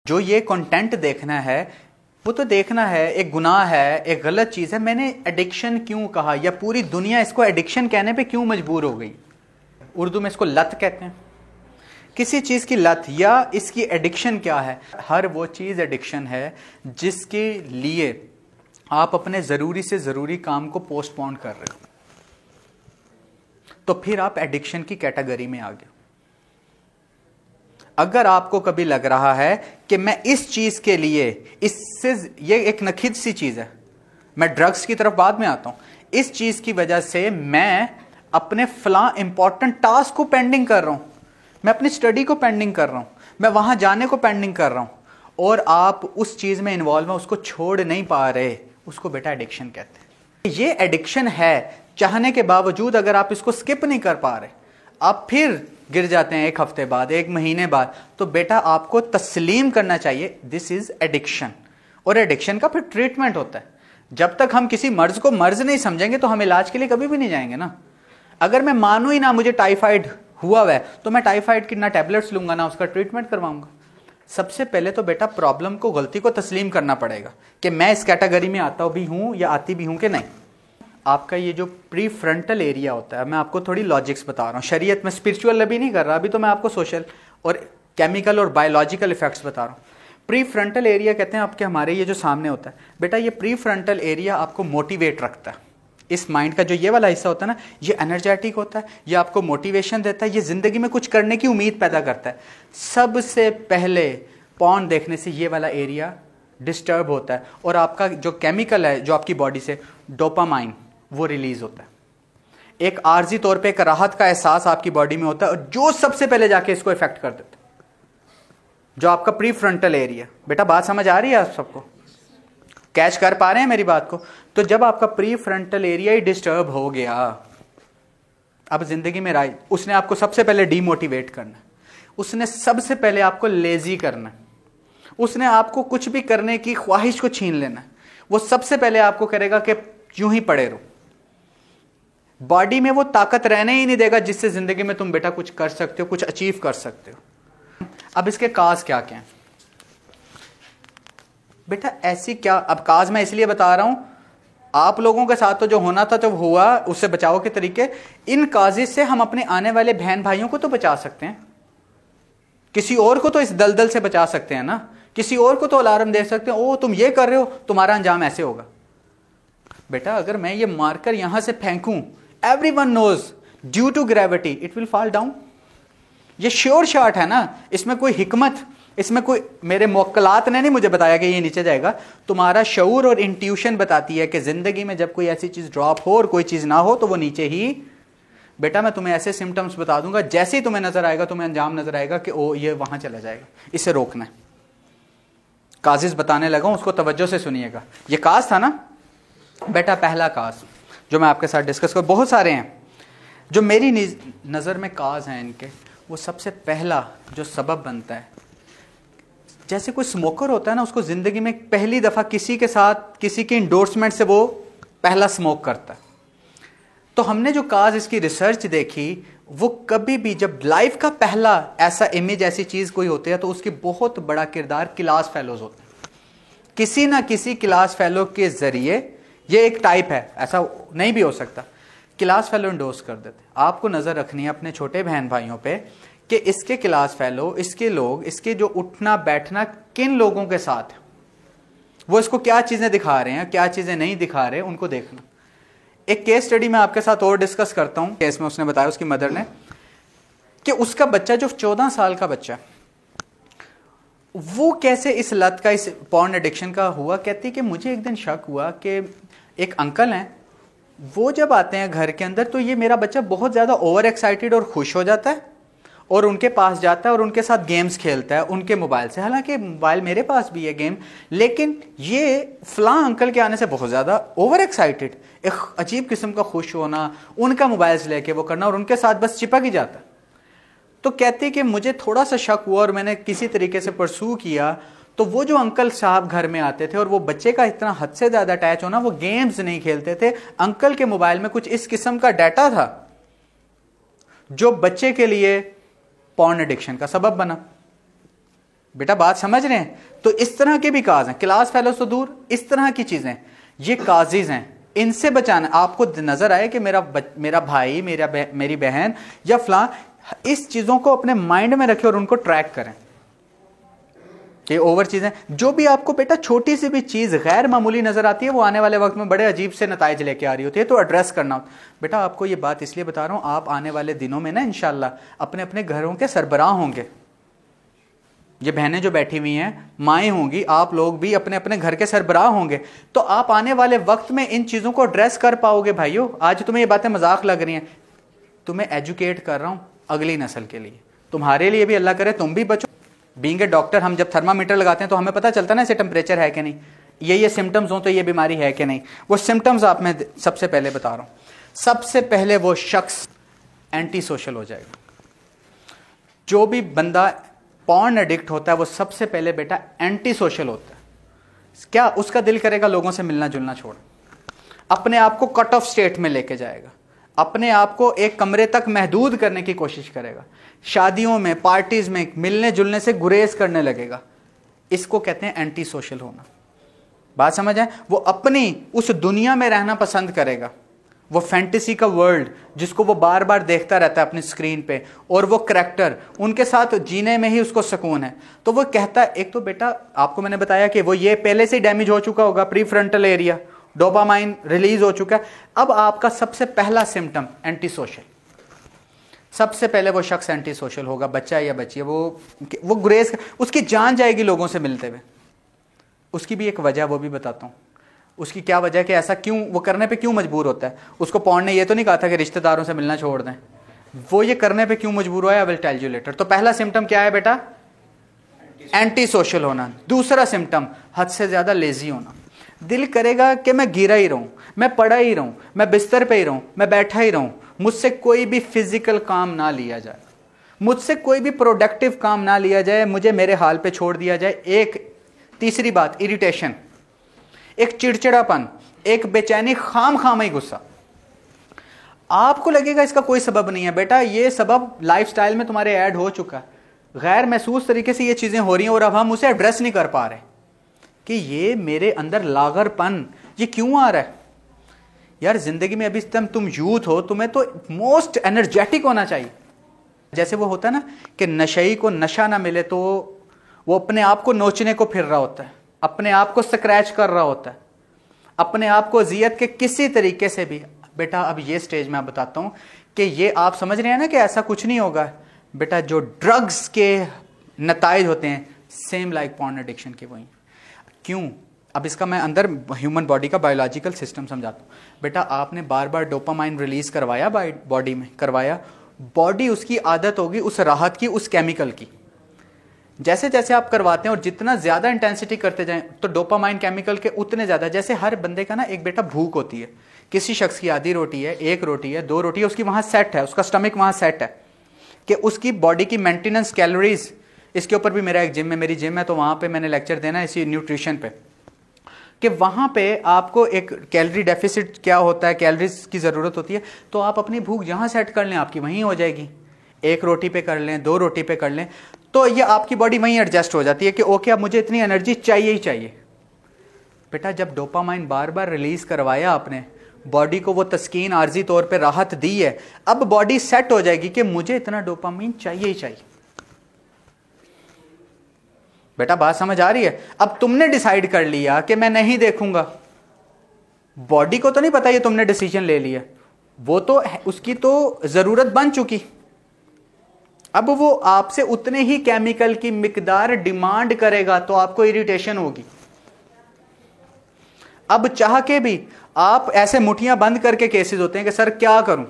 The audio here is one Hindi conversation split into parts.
जो ये कंटेंट देखना है वो तो देखना है, एक गुनाह है, एक गलत चीज है। मैंने एडिक्शन क्यों कहा, या पूरी दुनिया इसको एडिक्शन कहने पे क्यों मजबूर हो गई? उर्दू में इसको लत कहते हैं। किसी चीज की लत या इसकी एडिक्शन क्या है? हर वो चीज एडिक्शन है जिसके लिए आप अपने जरूरी से जरूरी काम को पोस्टपोन कर रहे हो, तो फिर आप एडिक्शन की कैटेगरी में आ गए। अगर आपको कभी लग रहा है कि मैं इस चीज के लिए, इससे, ये एक नखिद सी चीज है, मैं ड्रग्स की तरफ बाद में आता हूं, इस चीज की वजह से मैं अपने फला इंपॉर्टेंट टास्क को पेंडिंग कर रहा हूं, मैं अपनी स्टडी को पेंडिंग कर रहा हूं, मैं वहां जाने को पेंडिंग कर रहा हूं, और आप उस चीज में इन्वॉल्व हैं, उसको छोड़ नहीं पा रहे, उसको बेटा एडिक्शन कहते हैं। ये एडिक्शन है, चाहने के बावजूद अगर आप इसको स्किप नहीं कर पा रहे, आप फिर गिर जाते हैं एक हफ्ते बाद, एक महीने बाद, तो बेटा आपको तस्लीम करना चाहिए दिस इज एडिक्शन। और एडिक्शन का फिर ट्रीटमेंट होता है। जब तक हम किसी मर्ज को मर्ज नहीं समझेंगे तो हम इलाज के लिए कभी भी नहीं जाएंगे ना। अगर मैं मानू ही ना मुझे टाइफाइड हुआ है, तो मैं टाइफाइड की ना टैबलेट्स लूंगा ना उसका ट्रीटमेंट करवाऊंगा। सबसे पहले तो बेटा प्रॉब्लम को, गलती को तस्लीम करना पड़ेगा कि मैं इस कैटेगरी में आता भी हूं या आती भी हूं कि नहीं। आपका ये जो प्री फ्रंटल एरिया होता है, मैं आपको थोड़ी लॉजिक्स बता रहा हूँ, शरीयत में स्पिरिचुअल अभी नहीं कर रहा, अभी तो मैं आपको सोशल और केमिकल और बायोलॉजिकल इफेक्ट्स बता रहा हूँ। प्री फ्रंटल एरिया कहते हैं आपके, हमारे ये जो सामने होता है बेटा, ये प्री फ्रंटल एरिया आपको मोटिवेट रखता है। इस माइंड का जो ये वाला हिस्सा होता है ना, ये एनर्जेटिक होता है, ये आपको मोटिवेशन देता है, ये जिंदगी में कुछ करने की उम्मीद पैदा करता है। सबसे पहले पॉर्न देखने से ये वाला एरिया डिस्टर्ब होता है, और आपका जो केमिकल है जो आपकी बॉडी से, डोपामाइन, वो रिलीज होता है। एक आर्जी तौर पे एक राहत का एहसास आपकी बॉडी में होता है, और जो सबसे पहले जाके इसको इफेक्ट कर देता है, जो आपका प्री फ्रंटल एरिया। बेटा बात समझ आ रही है आप सबको? कैच कर पा रहे हैं मेरी बात को? तो जब आपका प्री फ्रंटल एरिया ही डिस्टर्ब हो गया, अब जिंदगी में उसने आपको सबसे पहले डीमोटिवेट करना, उसने सबसे पहले आपको लेजी करना, उसने आपको कुछ भी करने की ख्वाहिश को छीन लेना। वो सबसे पहले आपको करेगा कि यूं ही पड़े रहो, बॉडी में वो ताकत रहने ही नहीं देगा जिससे जिंदगी में तुम बेटा कुछ कर सकते हो, कुछ अचीव कर सकते हो। अब इसके काज क्या क्या हैं बेटा? ऐसी क्या, अब काज मैं इसलिए बता रहा हूं, आप लोगों के साथ तो जो होना था तो हुआ, उससे बचाव के तरीके। इन काजेस से हम अपने आने वाले बहन भाइयों को तो बचा सकते हैं, किसी और को तो इस दलदल से बचा सकते हैं ना, किसी और को तो अलार्म दे सकते हैं, ओ तुम ये कर रहे हो, तुम्हारा अंजाम ऐसे होगा। बेटा अगर मैं ये मार्कर यहां से फेंकूं, everyone knows due to gravity it will fall down. ये श्योर शॉट है ना, इसमें कोई हिकमत, इसमें कोई मेरे मुक्कलात ने नहीं मुझे बताया कि ये नीचे जाएगा। तुम्हारा शऊर और इंट्यूशन बताती है कि जिंदगी में जब कोई ऐसी चीज ड्रॉप हो और कोई चीज ना हो तो वो नीचे ही। बेटा मैं तुम्हें ऐसे सिम्टम्स बता दूंगा, जैसे ही तुम्हें नजर आएगा, तुम्हें अंजाम नजर आएगा कि ओ ये वहां चला जाएगा, इसे रोकना है। काजिज बताने लगा हूं, उसको तवज्जो से सुनिएगा। ये काज था ना बेटा, पहला काज जो मैं आपके साथ डिस्कस कर, बहुत सारे हैं जो मेरी नज़र में काज हैं इनके। वो सबसे पहला जो सबब बनता है, जैसे कोई स्मोकर होता है ना, उसको ज़िंदगी में पहली दफ़ा किसी के साथ, किसी के इंडोर्समेंट से वो पहला स्मोक करता है। तो हमने जो काज इसकी रिसर्च देखी, वो कभी भी जब लाइफ का पहला ऐसा इमेज, ऐसी चीज़ कोई होती है, तो उसकी बहुत बड़ा किरदार क्लास फेलोज होता है। किसी ना किसी क्लास फेलो के ज़रिए, ये एक टाइप है, ऐसा नहीं भी हो सकता, क्लास फेलो इंडोर्स कर देते। आपको नज़र रखनी है अपने छोटे बहन भाइयों पे कि इसके क्लास फेलो, इसके लोग, इसके जो उठना बैठना किन लोगों के साथ, वो इसको क्या चीज़ें दिखा रहे हैं, क्या चीज़ें नहीं दिखा रहे, उनको देखना। एक केस स्टडी मैं आपके साथ और डिस्कस करता हूँ। केस में उसने बताया, उसकी मदर ने, कि उसका बच्चा जो 14 साल का बच्चा, वो कैसे इस लत का, इस पॉर्न एडिक्शन का हुआ। कहती कि मुझे एक दिन शक हुआ कि एक अंकल हैं, वो जब आते हैं घर के अंदर तो ये मेरा बच्चा बहुत ज़्यादा ओवर एक्साइटेड और खुश हो जाता है, और उनके पास जाता है और उनके साथ गेम्स खेलता है उनके मोबाइल से। हालांकि मोबाइल मेरे पास भी है गेम, लेकिन ये फलां अंकल के आने से बहुत ज़्यादा ओवर एक्साइटेड, एक अजीब किस्म का खुश होना, उनका मोबाइल से लेके वो करना, और उनके साथ बस चिपक ही जाता। तो कहते कि मुझे थोड़ा सा शक हुआ और मैंने किसी तरीके से परसू किया, तो वो जो अंकल साहब घर में आते थे और वो बच्चे का इतना हद से ज़्यादा अटैच होना, वो गेम्स नहीं खेलते थे, अंकल के मोबाइल में कुछ इस किस्म का डाटा था जो बच्चे के लिए पॉर्न एडिक्शन का सबब बना। बेटा बात समझ रहे हैं? तो इस तरह के भी काज हैं, क्लास फेलोज तो दूर, इस तरह की चीजें ये काजिज हैं, इनसे बचाना। आपको नजर आए कि मेरा भाई, मेरी बहन या फलां, इस चीजों को अपने माइंड में रखें और उनको ट्रैक करें। ये ओवर चीजें, जो भी आपको बेटा छोटी सी भी चीज गैर मामूली नजर आती है, वो आने वाले वक्त में बड़े अजीब से नताइज लेके आ रही होती है, तो एड्रेस करना होता। बेटा आपको ये बात इसलिए बता रहा हूं, आप आने वाले दिनों में ना इंशाल्लाह अपने अपने घरों के सरबराह होंगे। ये बहनें जो बैठी हुई हैं, माएँ होंगी, आप लोग भी अपने अपने घर के सरबराह होंगे, तो आप आने वाले वक्त में इन चीजों को एड्रेस कर पाओगे। भाइयों आज तुम्हें ये बातें मजाक लग रही हैं, तुम्हें एजुकेट कर रहा हूं अगली नस्ल के लिए, तुम्हारे लिए भी अल्लाह करे तुम भी बचो। बीइंग ए डॉक्टर, हम जब थर्मामीटर लगाते हैं तो हमें पता चलता है ना इसे टेम्परेचर है कि नहीं, ये सिम्टम्स हो तो ये बीमारी है कि नहीं। वो सिम्टम्स आप मैं सबसे पहले बता रहा हूं। सबसे पहले वो शख्स एंटी सोशल हो जाएगा। जो भी बंदा पॉर्न एडिक्ट होता है वो सबसे पहले बेटा एंटी सोशल होता है। क्या उसका दिल करेगा लोगों से मिलना जुलना छोड़, अपने आप को कट ऑफ स्टेट में लेके जाएगा, अपने आप को एक कमरे तक महदूद करने की कोशिश करेगा, शादियों में पार्टीज में मिलने जुलने से गुरेज करने लगेगा। इसको कहते हैं एंटी सोशल होना। बात समझ आए? वो अपनी उस दुनिया में रहना पसंद करेगा, वो फैंटेसी का वर्ल्ड जिसको वो बार बार देखता रहता है अपनी स्क्रीन पे, और वो करैक्टर उनके साथ जीने में ही उसको सुकून है। तो वो कहता है, एक तो बेटा आपको मैंने बताया कि वो ये पहले से डैमेज हो चुका होगा, pre frontal area, dopamine release हो चुका है। अब आपका सबसे पहला सिम्टम एंटी सोशल, सबसे पहले वो शख्स एंटी सोशल होगा, बच्चा या बच्ची, वो गुरेज, उसकी जान जाएगी लोगों से मिलते हुए। उसकी भी एक वजह वो भी बताता हूं, उसकी क्या वजह कि ऐसा क्यों वो करने पे क्यों मजबूर होता है। उसको पॉर्न ने ये तो नहीं कहा था कि रिश्तेदारों से मिलना छोड़ दें, वो ये करने पे क्यों मजबूर हुआ है, I will tell you later. तो पहला सिम्टम क्या है बेटा? एंटी सोशल होना। दूसरा सिम्टम हद से ज्यादा लेजी होना। दिल करेगा कि मैं गिरा ही रहूं, मैं पड़ा ही रहूं, मैं बिस्तर पे ही रहूं, मैं बैठा ही रहूं, मुझसे कोई भी फिजिकल काम ना लिया जाए, मुझसे कोई भी प्रोडक्टिव काम ना लिया जाए, मुझे मेरे हाल पे छोड़ दिया जाए। एक तीसरी बात इरिटेशन, एक चिड़चिड़ापन, एक बेचैनी, खाम ही गुस्सा। आपको लगेगा इसका कोई सबब नहीं है, बेटा ये सबब लाइफस्टाइल में तुम्हारे ऐड हो चुका है, गैर महसूस तरीके से ये चीजें हो रही हैं और अब हम उसे एड्रेस नहीं कर पा रहे कि ये मेरे अंदर लागरपन ये क्यों आ रहा है। यार जिंदगी में अभी तुम यूथ हो, तुम्हें तो मोस्ट एनर्जेटिक होना चाहिए। जैसे वो होता है ना कि नशई को नशा ना मिले तो वो अपने आप को नोचने को फिर रहा होता है, अपने आप को स्क्रैच कर रहा होता है, अपने आप को अजियत के किसी तरीके से भी। बेटा अब ये स्टेज में आप बताता हूं कि ये आप समझ रहे हैं ना कि ऐसा कुछ नहीं होगा। बेटा जो ड्रग्स के नताइज होते हैं सेम लाइक पॉर्न एडिक्शन के वही। क्यों? अब इसका मैं अंदर ह्यूमन बॉडी का बायोलॉजिकल सिस्टम समझाता हूँ। बेटा आपने बार बार डोपामाइन रिलीज करवाया बॉडी में, करवाया, बॉडी उसकी आदत होगी उस राहत की, उस केमिकल की। जैसे जैसे आप करवाते हैं और जितना ज्यादा इंटेंसिटी करते जाएं तो डोपामाइन केमिकल के उतने ज्यादा, जैसे हर बंदे का ना एक बेटा भूख होती है। किसी शख्स की आधी रोटी है, एक रोटी है, दो रोटी है, उसकी वहां सेट है, उसका स्टमक वहां सेट है कि उसकी बॉडी की मेंटेनेंस कैलोरीज। इसके ऊपर भी मेरा एक जिम है, मेरी जिम है, तो वहां पे मैंने लेक्चर देना है इसी न्यूट्रिशन पे कि वहां पे आपको एक कैलोरी डेफिसिट क्या होता है, कैलोरीज की जरूरत होती है। तो आप अपनी भूख जहां सेट कर लें आपकी वहीं हो जाएगी। एक रोटी पे कर लें, दो रोटी पे कर लें, तो ये आपकी बॉडी वहीं एडजस्ट हो जाती है कि ओके अब मुझे इतनी एनर्जी चाहिए ही चाहिए। बेटा जब डोपामाइन बार बार रिलीज करवाया आपने, बॉडी को वो तस्कीन आर्जी तौर पे राहत दी है, अब बॉडी सेट हो जाएगी कि मुझे इतना डोपामाइन चाहिए ही चाहिए। बेटा बात समझ आ रही है? अब तुमने डिसाइड कर लिया कि मैं नहीं देखूंगा, बॉडी को तो नहीं पता ये तुमने डिसीजन ले लिया, वो तो उसकी तो जरूरत बन चुकी। अब वो आपसे उतने ही केमिकल की मिकदार डिमांड करेगा तो आपको इरिटेशन होगी। अब चाह के भी आप ऐसे मुठियां बंद करके केसेस होते हैं कि सर क्या करूं।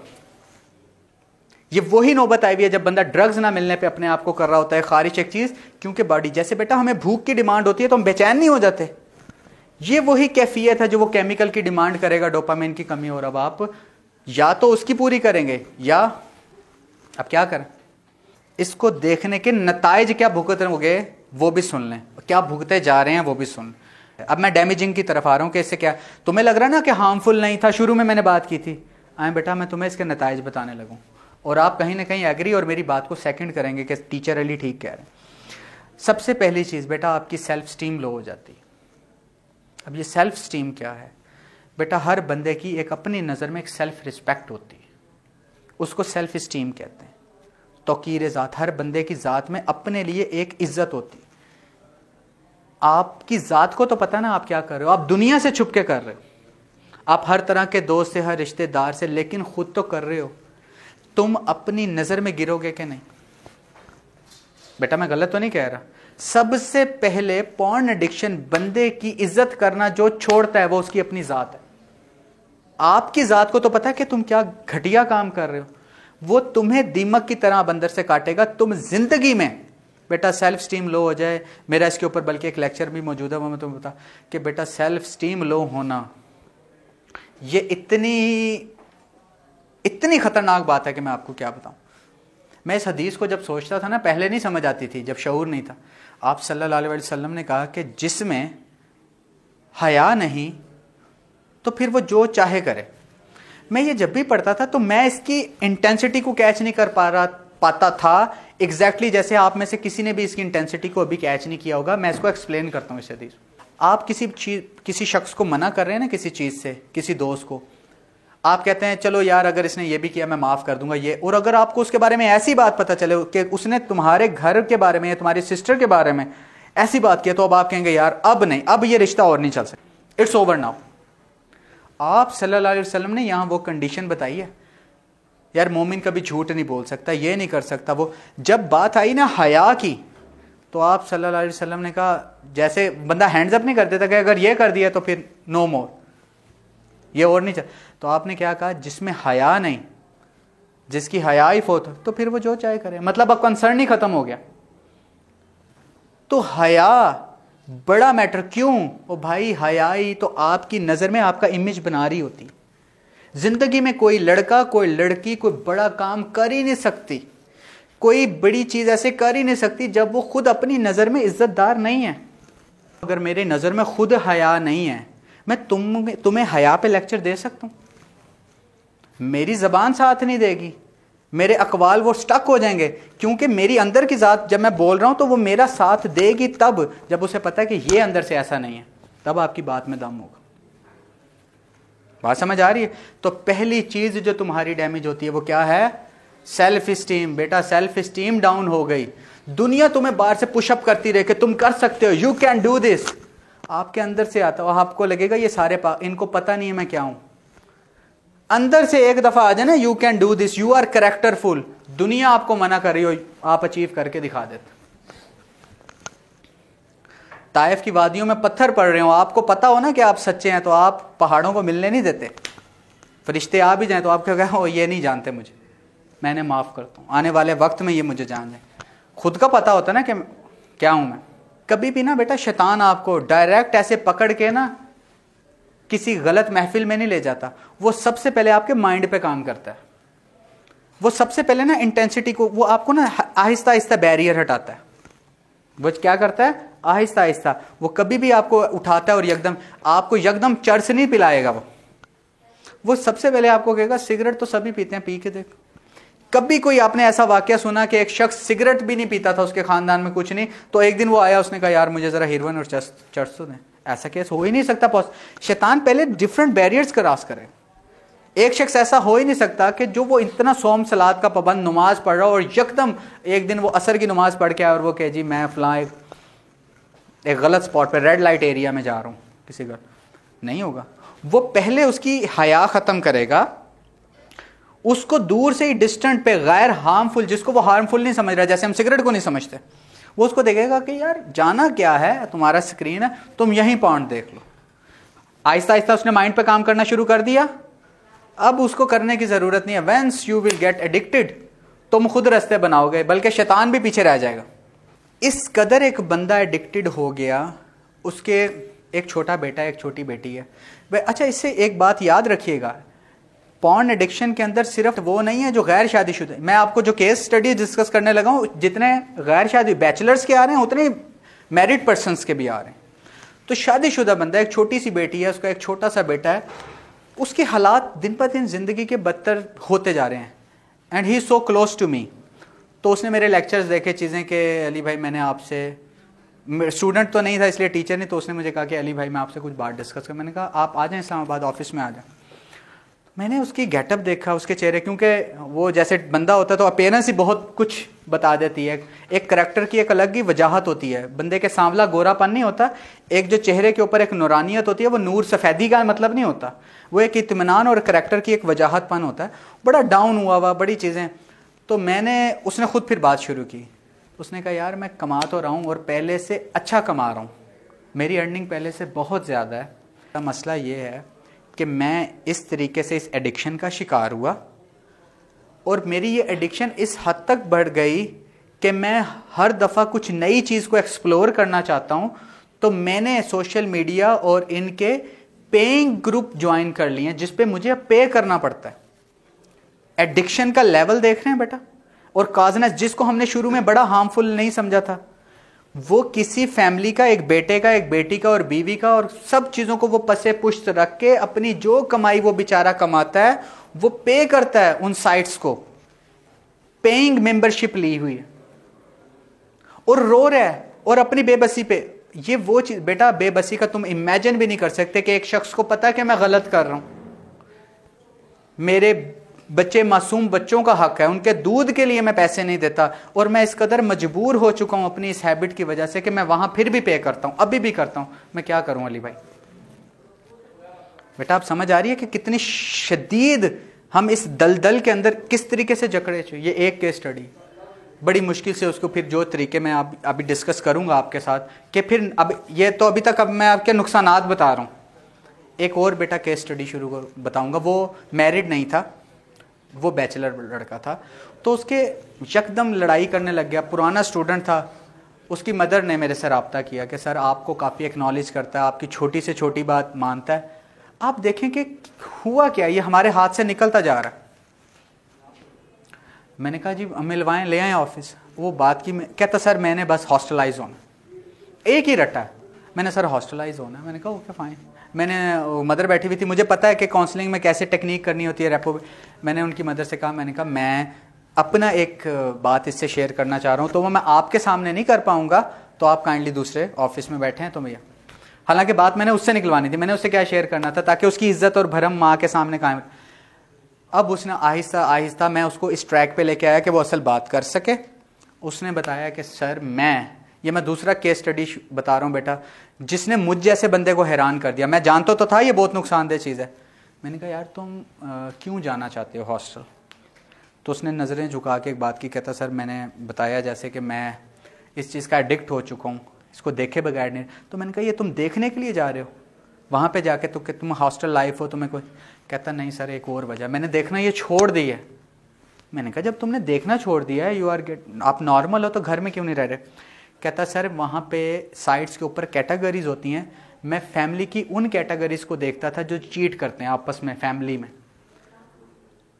ये वही नौबत आई हुई है जब बंदा ड्रग्स ना मिलने पे अपने आप को कर रहा होता है खारिज एक चीज, क्योंकि बॉडी जैसे बेटा हमें भूख की डिमांड होती है तो हम बेचैन नहीं हो जाते। ये वही कैफियत है जो वो केमिकल की डिमांड करेगा, डोपामाइन की कमी हो रहा। अब आप या तो उसकी पूरी करेंगे या अब क्या करें। इसको देखने के नताइज क्या भुगत रहोगे वो भी सुन लें, क्या भुगते जा रहे हैं वो भी सुन लें। अब मैं डैमेजिंग की तरफ आ रहा हूं कि इससे क्या तुम्हें लग रहा है ना कि हार्मफुल नहीं था, शुरू में मैंने बात की थी। आए बेटा मैं तुम्हें इसके नताइज बताने लगूं और आप कहीं ना कहीं एग्री और मेरी बात को सेकंड करेंगे कि टीचर अली ठीक कह रहे हैं। सबसे पहली चीज़ बेटा, आपकी सेल्फ स्टीम लो हो जाती है। अब ये सेल्फ स्टीम क्या है बेटा? हर बंदे की एक अपनी नज़र में एक सेल्फ रिस्पेक्ट होती है, उसको सेल्फ स्टीम कहते हैं। तौकीर ज़ात, हर बंदे की ज़ात में अपने लिए एक इज्जत होती है। आपकी ज़ात को तो पता ना आप क्या कर रहे हो, आप दुनिया से छुप के कर रहे हो, आप हर तरह के दोस्त से, हर रिश्तेदार से, लेकिन खुद तो कर रहे हो। तुम अपनी नज़र में गिरोगे कि नहीं? बेटा मैं गलत तो नहीं कह रहा। सबसे पहले पॉर्न एडिक्शन बंदे की इज्जत करना जो छोड़ता है वो उसकी अपनी ज़ात है। आपकी ज़ात को तो पता है कि तुम क्या घटिया काम कर रहे हो, वो तुम्हें दीमक की तरह बंदर से काटेगा। तुम जिंदगी में बेटा सेल्फ स्टीम लो हो जाए, मेरा इसके ऊपर बल्कि एक लेक्चर भी मौजूद है, वो मैं तुम्हें बता कि बेटा सेल्फ स्टीम लो होना ये इतनी खतरनाक बात है कि मैं आपको क्या बताऊं। मैं इस हदीस को जब सोचता था ना, पहले नहीं समझ आती थी, जब शऊर नहीं था। आप सल्लल्लाहु अलैहि वसल्लम ने कहा कि जिसमें हया नहीं तो फिर वो जो चाहे करे। मैं ये जब भी पढ़ता था तो मैं इसकी इंटेंसिटी को कैच नहीं कर पाता था एग्जैक्टली जैसे आप में से किसी ने भी इसकी इंटेंसिटी को अभी कैच नहीं किया होगा। मैं इसको एक्सप्लेन करता हूँ इस हदीस। आप किसी शख्स को मना कर रहे हैं ना, किसी चीज़ से, किसी दोस्त को, आप कहते हैं चलो यार अगर इसने ये भी किया मैं माफ़ कर दूंगा ये, और अगर आपको उसके बारे में ऐसी बात पता चले कि उसने तुम्हारे घर के बारे में या तुम्हारी सिस्टर के बारे में ऐसी बात किया, तो अब आप कहेंगे यार अब नहीं, अब ये रिश्ता और नहीं चल सकता, इट्स ओवर नाउ। आप सल्लल्लाहु अलैहि वसल्लम ने यहाँ वो कंडीशन बताई है यार, मोमिन कभी झूठ नहीं बोल सकता, ये नहीं कर सकता वो। जब बात आई ना हया की, तो आप सल्लल्लाहु अलैहि वसल्लम ने कहा, जैसे बंदा हैंड्स अप नहीं कर देता कि अगर ये कर दिया तो फिर नो मोर, ये और नहीं चल, तो आपने क्या कहा? जिसमें हया नहीं, जिसकी हया ही फोत, तो फिर वो जो चाहे करे। मतलब अब कंसर्न ही खत्म हो गया। तो हया बड़ा मैटर क्यों? ओ भाई हया ही तो आपकी नजर में आपका इमेज बना रही होती। जिंदगी में कोई लड़का कोई लड़की कोई बड़ा काम कर ही नहीं सकती, कोई बड़ी चीज ऐसे कर ही नहीं सकती जब वो खुद अपनी नजर में इज्जतदार नहीं है। अगर मेरे नजर में खुद हया नहीं है, मैं तुम्हें हया पे लेक्चर दे सकता हूं? मेरी जबान साथ नहीं देगी, मेरे अकवाल वो स्टक हो जाएंगे, क्योंकि मेरी अंदर की जात जब मैं बोल रहा हूं तो वो मेरा साथ देगी तब जब उसे पता है कि ये अंदर से ऐसा नहीं है, तब आपकी बात में दम होगा। बात समझ आ रही है? तो पहली चीज जो तुम्हारी डैमेज होती है वो क्या है? Self esteem. बेटा सेल्फ स्टीम डाउन हो गई, दुनिया तुम्हें बाहर से पुशअप करती रहे कि तुम कर सकते हो, यू कैन डू दिस, आपके अंदर से आता हो, आपको लगेगा ये सारे इनको पता नहीं है मैं क्या हूं। अंदर से एक दफा आ जाए ना, you can do this, you are characterful, दुनिया आपको मना कर रही हो, आप अचीव करके दिखा देते। ताइफ की वादियों में पत्थर पड़ रहे हो, आपको पता हो ना कि आप सच्चे हैं, तो आप पहाड़ों को मिलने नहीं देते। फरिश्ते आ भी जाएं तो आप क्या कहें? ओ ये नहीं जानते मुझे, मैंने माफ करता हूं, आने वाले वक्त में ये मुझे जान जाए। खुद का पता होता ना कि क्या हूं मैं। कभी भी ना बेटा शैतान आपको डायरेक्ट ऐसे पकड़ के ना किसी गलत महफिल में नहीं ले जाता, वो सबसे पहले आपके माइंड पे काम करता है। वो सबसे पहले ना इंटेंसिटी को, वो आपको ना आहिस्ता आहिस्ता बैरियर हटाता है। वो क्या करता है? आहिस्ता आहिस्ता। वो कभी भी आपको उठाता है और आपको यकदम चर्च नहीं पिलाएगा। वो सबसे पहले आपको कहेगा सिगरेट तो सभी पीते हैं, पी के देख। कभी कोई आपने ऐसा वाकया सुना कि एक शख्स सिगरेट भी नहीं पीता था, उसके खानदान में कुछ नहीं, तो एक दिन वो आया, उसने कहा यार मुझे जरा हेरोइन और चर्च तो दें? ऐसा केस हो ही नहीं सकता। शैतान पहले डिफरेंट बैरियर्स क्रॉस करे। एक शख्स ऐसा हो ही नहीं सकता कि जो वो इतना सोम सलाद का पाबंद, नमाज पढ़ रहा हो, और यकदम एक दिन वो असर की नमाज पढ़ के आया और वो कहे जी मैं फलां एक गलत स्पॉट पे रेड लाइट एरिया में जा रहा हूँ किसी का, नहीं होगा। वो पहले उसकी हया खत्म करेगा, उसको दूर से ही डिस्टेंट पे गैर हार्मफुल, जिसको वो हार्मफुल नहीं समझ रहा, जैसे हम सिगरेट को नहीं समझते, वो उसको देखेगा कि यार जाना क्या है, तुम्हारा स्क्रीन है, तुम यहीं पॉइंट देख लो। आहिस्ता आहिस्ता उसने माइंड पे काम करना शुरू कर दिया। अब उसको करने की जरूरत नहीं है। Once you will get addicted, तुम खुद रास्ते बनाओगे, बल्कि शैतान भी पीछे रह जाएगा। इस कदर एक बंदा एडिक्टेड हो गया, उसके एक छोटा बेटा एक छोटी बेटी है। अच्छा, इससे एक बात याद रखिएगा, पॉर्न एडिक्शन के अंदर सिर्फ वो नहीं है जो गैर शादीशुदा। मैं आपको जो केस स्टडी डिस्कस करने लगा हूं, जितने गैर शादी बैचलर्स के आ रहे हैं उतने मैरिड पर्सन्स के भी आ रहे हैं। तो शादीशुदा बंदा, एक छोटी सी बेटी है, उसका एक छोटा सा बेटा है, उसके हालात दिन पर दिन जिंदगी के बदतर होते जा रहे हैं। And he is so close to me. तो उसने मेरे लेक्चर्स देखे, चीज़ें कि अली भाई मैंने आपसे स्टूडेंट तो नहीं था इसलिए टीचर ने, तो उसने मुझे कहा कि अली भाई मैं आपसे कुछ बात डिस्कस कर। मैंने कहा आप आ जाएं इस्लामाबाद ऑफिस में आ जाएं। मैंने उसकी गेटअप देखा, उसके चेहरे, क्योंकि वो जैसे बंदा होता है तो अपीयरेंस ही बहुत कुछ बता देती है। एक करैक्टर की एक अलग ही वजाहत होती है। बंदे के सांवला गोरापन नहीं होता, एक जो चेहरे के ऊपर एक नूरानियत होती है, वो नूर सफ़ेदी का मतलब नहीं होता, वो एक इत्मीनान और करैक्टर की एक वजाहतपन होता है। बड़ा डाउन हुआ बड़ी चीज़ें। तो मैंने, उसने खुद फिर बात शुरू की। उसने कहा यार मैं कमा तो रहा हूँ और पहले से अच्छा कमा रहा हूँ, मेरी अर्निंग पहले से बहुत ज़्यादा है। मसला ये है कि मैं इस तरीके से इस एडिक्शन का शिकार हुआ और मेरी ये एडिक्शन इस हद तक बढ़ गई कि मैं हर दफ़ा कुछ नई चीज़ को एक्सप्लोर करना चाहता हूँ। तो मैंने सोशल मीडिया और इनके पेइंग ग्रुप ज्वाइन कर लिए हैं जिस पे मुझे पे करना पड़ता है। एडिक्शन का लेवल देख रहे हैं बेटा। और काजनेस जिसको हमने शुरू में बड़ा हार्मफुल नहीं समझा था, वो किसी फैमिली का, एक बेटे का, एक बेटी का और बीवी का, और सब चीज़ों को वो पसे पुश्त रख के अपनी जो कमाई वो बेचारा कमाता है वो पे करता है उन साइट्स को, पेइंग मेंबरशिप ली हुई है, और रो रहा है और अपनी बेबसी पे। ये वो चीज़ बेटा, बेबसी का तुम इमेजिन भी नहीं कर सकते कि एक शख्स को पता है कि मैं गलत कर रहा हूं, मेरे बच्चे मासूम बच्चों का हक है, उनके दूध के लिए मैं पैसे नहीं देता, और मैं इस कदर मजबूर हो चुका हूं अपनी इस हैबिट की वजह से कि मैं वहां फिर भी पे करता हूं, अभी भी करता हूं। मैं क्या करूं अली भाई? बेटा आप समझ आ रही है कि कितनी शदीद हम इस दलदल के अंदर किस तरीके से जकड़े थे। ये एक केस स्टडी, बड़ी मुश्किल से उसको फिर जो तरीके मैं अभी डिस्कस करूंगा आपके साथ कि फिर अब ये तो अभी तक अब मैं आपके नुकसानात बता रहा हूं। एक और बेटा केस स्टडी शुरू बताऊंगा। वो मैरिड नहीं था, वो बैचलर लड़का था। तो उसके यकदम लड़ाई करने लग गया, पुराना स्टूडेंट था। उसकी मदर ने मेरे से रब्ता किया कि सर आपको काफ़ी एक्नॉलेज करता है, आपकी छोटी से छोटी बात मानता है, आप देखें कि हुआ क्या, ये हमारे हाथ से निकलता जा रहा है। मैंने कहा जी मिलवाएं, ले आए ऑफिस। वो बात की, कहता सर मैंने बस हॉस्टलाइज होना, एक ही रटा है। मैंने सर हॉस्टलाइज होना, मैंने कहा ओके फाइन। मैंने, मदर बैठी हुई थी, मुझे पता है कि काउंसलिंग में कैसे टेक्निक करनी होती है, रेपो। मैंने उनकी मदर से कहा, मैंने कहा मैं अपना एक बात इससे शेयर करना चाह रहा हूँ, तो वो मैं आपके सामने नहीं कर पाऊंगा, तो आप काइंडली दूसरे ऑफिस में बैठे हैं तो भैया। हालांकि बात मैंने उससे निकलवानी थी, मैंने उससे क्या शेयर करना था ताकि उसकी इज्जत और भरम माँ के सामने कायम। अब उसने आहिस्ता आहिस्ता, मैं उसको इस ट्रैक पे लेके आया कि वो असल बात कर सके। उसने बताया कि सर मैं दूसरा केस स्टडी बता रहा हूँ बेटा, जिसने मुझ जैसे बंदे को हैरान कर दिया। मैं जानता तो था ये बहुत नुकसानदेह चीज़ है। मैंने कहा यार तुम क्यों जाना चाहते हो हॉस्टल? तो उसने नज़रें झुका के एक बात की, कहता सर मैंने बताया जैसे कि मैं इस चीज़ का एडिक्ट हो चुका हूँ, इसको देखे बगैर नहीं। तो मैंने कहा ये तुम देखने के लिए जा रहे हो वहाँ पे जाके, तो कि तुम हॉस्टल लाइफ हो तुम्हें कोई? कहता नहीं सर एक और वजह, मैंने देखना ये छोड़ दी है। मैंने कहा जब तुमने देखना छोड़ दिया है, आप नॉर्मल हो तो घर में क्यों नहीं रह रहे? कहता सर वहाँ पे साइट्स के ऊपर कैटेगरीज होती हैं, मैं फैमिली की उन कैटेगरीज को देखता था जो चीट करते हैं आपस में फैमिली में।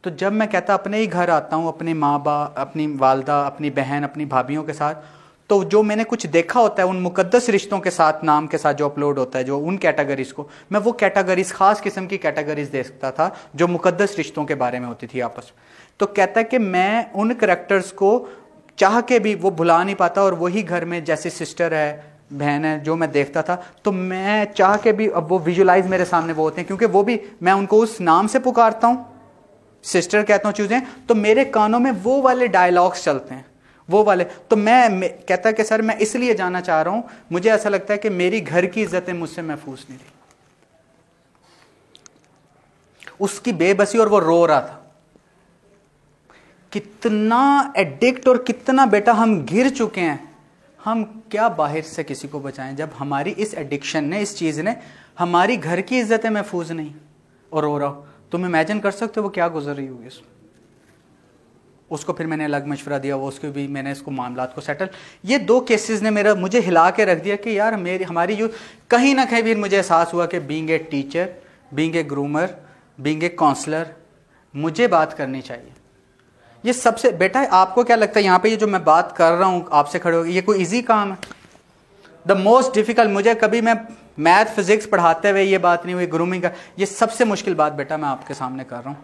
तो जब मैं कहता अपने ही घर आता हूँ, अपने माँ बाप, अपनी वालदा, अपनी बहन, अपनी भाभीियों के साथ, तो जो मैंने कुछ देखा होता है उन मुकद्दस रिश्तों के साथ, नाम के साथ जो अपलोड होता है, जो उन कैटेगरीज को, मैं वो कैटेगरीज, खास किस्म की कैटेगरीज देखता था जो मुकद्दस रिश्तों के बारे में होती थी आपस में। तो कहता है कि मैं उन करैक्टर्स को चाह के भी वो भुला नहीं पाता, और वही घर में जैसे सिस्टर है, बहन है, जो मैं देखता था, तो मैं चाह के भी अब वो विजुलाइज मेरे सामने वो होते हैं, क्योंकि वो भी मैं उनको उस नाम से पुकारता हूँ, सिस्टर कहता हूँ चीज़ें, तो मेरे कानों में वो वाले डायलॉग्स चलते हैं, वो वाले। तो मैं कहता कि सर मैं इसलिए जाना चाह रहा हूँ, मुझे ऐसा लगता है कि मेरी घर की इज्जतें मुझसे महफूज नहीं रही। उसकी बेबसी, और वो रो रहा था। कितना एडिक्ट और कितना बेटा हम गिर चुके हैं। हम क्या बाहर से किसी को बचाएं जब हमारी इस एडिक्शन ने, इस चीज़ ने हमारी घर की इज्जतें महफूज नहीं, और रो रहा हो। तुम इमेजिन कर सकते हो वो क्या गुजर रही होगी। उसको फिर मैंने अलग मशवरा दिया, वो उसको भी मैंने इसको मामलात को सेटल। ये दो केसेस ने मुझे हिला के रख दिया कि यार हमारी यूथ, कहीं ना कहीं भी मुझे एहसास हुआ कि being a teacher, being a groomer, being a counsellor, मुझे बात करनी चाहिए। ये सबसे बेटा, आपको क्या लगता है यहाँ पे ये जो मैं बात कर रहा हूँ आपसे खड़े हो, ये कोई इजी काम है? द मोस्ट डिफिकल्ट, मुझे कभी मैं मैथ फिजिक्स पढ़ाते हुए ये बात नहीं हुई, ग्रूमिंग का, ये सबसे मुश्किल बात बेटा मैं आपके सामने कर रहा हूँ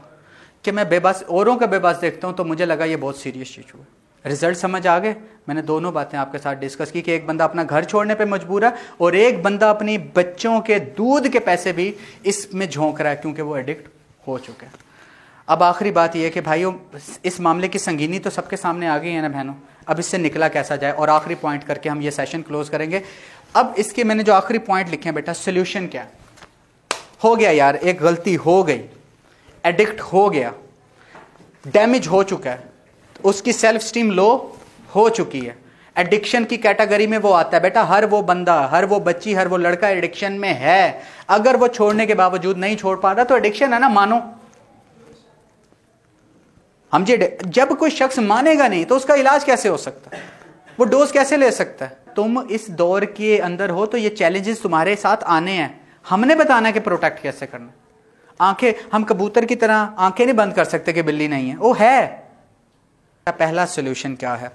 कि मैं बेबस, औरों का बेबस देखता हूँ तो मुझे लगा ये बहुत सीरियस चीज़ हुआ। रिजल्ट समझ आ गए? मैंने दोनों बातें आपके साथ डिस्कस की कि एक बंदा अपना घर छोड़ने पे मजबूर है और एक बंदा अपनी बच्चों के दूध के पैसे भी इसमें झोंक रहा है क्योंकि वो एडिक्ट हो चुके हैं। अब आखिरी बात यह है कि भाइयों, इस मामले की संगीनी तो सबके सामने आ गई है ना बहनों, अब इससे निकला कैसा जाए, और आखिरी पॉइंट करके हम ये सेशन क्लोज करेंगे। अब इसके मैंने जो आखिरी पॉइंट लिखे हैं बेटा, सोल्यूशन क्या हो गया यार, एक गलती हो गई, एडिक्ट हो गया, डैमेज हो चुका है, उसकी सेल्फ स्टीम लो हो चुकी है, एडिक्शन की कैटेगरी में वो आता है बेटा। हर वो बंदा, हर वो बच्ची, हर वो लड़का एडिक्शन में है। अगर वो छोड़ने के बावजूद नहीं छोड़ पा रहा तो एडिक्शन है ना, मानो। हम जब कोई शख्स मानेगा नहीं तो उसका इलाज कैसे हो सकता है, वो डोज कैसे ले सकता है? तुम इस दौर के अंदर हो तो ये चैलेंजेस तुम्हारे साथ आने हैं, हमने बताना कि प्रोटेक्ट कैसे करना। आंखें, हम कबूतर की तरह आंखें नहीं बंद कर सकते कि बिल्ली नहीं है, वो है। पहला सॉल्यूशन क्या है,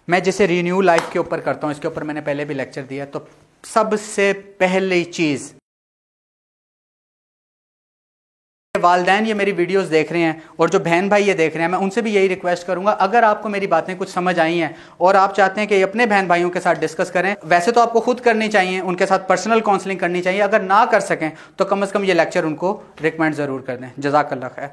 मैं जिसे रिन्यू लाइफ के ऊपर करता हूं, इसके ऊपर मैंने पहले भी लेक्चर दिया। तो सबसे पहली चीज, वालिदैन ये मेरी वीडियोस देख रहे हैं और जो बहन भाई ये देख रहे हैं, मैं उनसे भी यही रिक्वेस्ट करूंगा, अगर आपको मेरी बातें कुछ समझ आई हैं और आप चाहते हैं कि अपने बहन भाइयों के साथ डिस्कस करें, वैसे तो आपको खुद करनी चाहिए, उनके साथ पर्सनल काउंसलिंग करनी चाहिए। अगर ना कर सकें तो कम से कम ये लेक्चर उनको रिकमेंड जरूर कर दें। जज़ाकल्लाह खैर।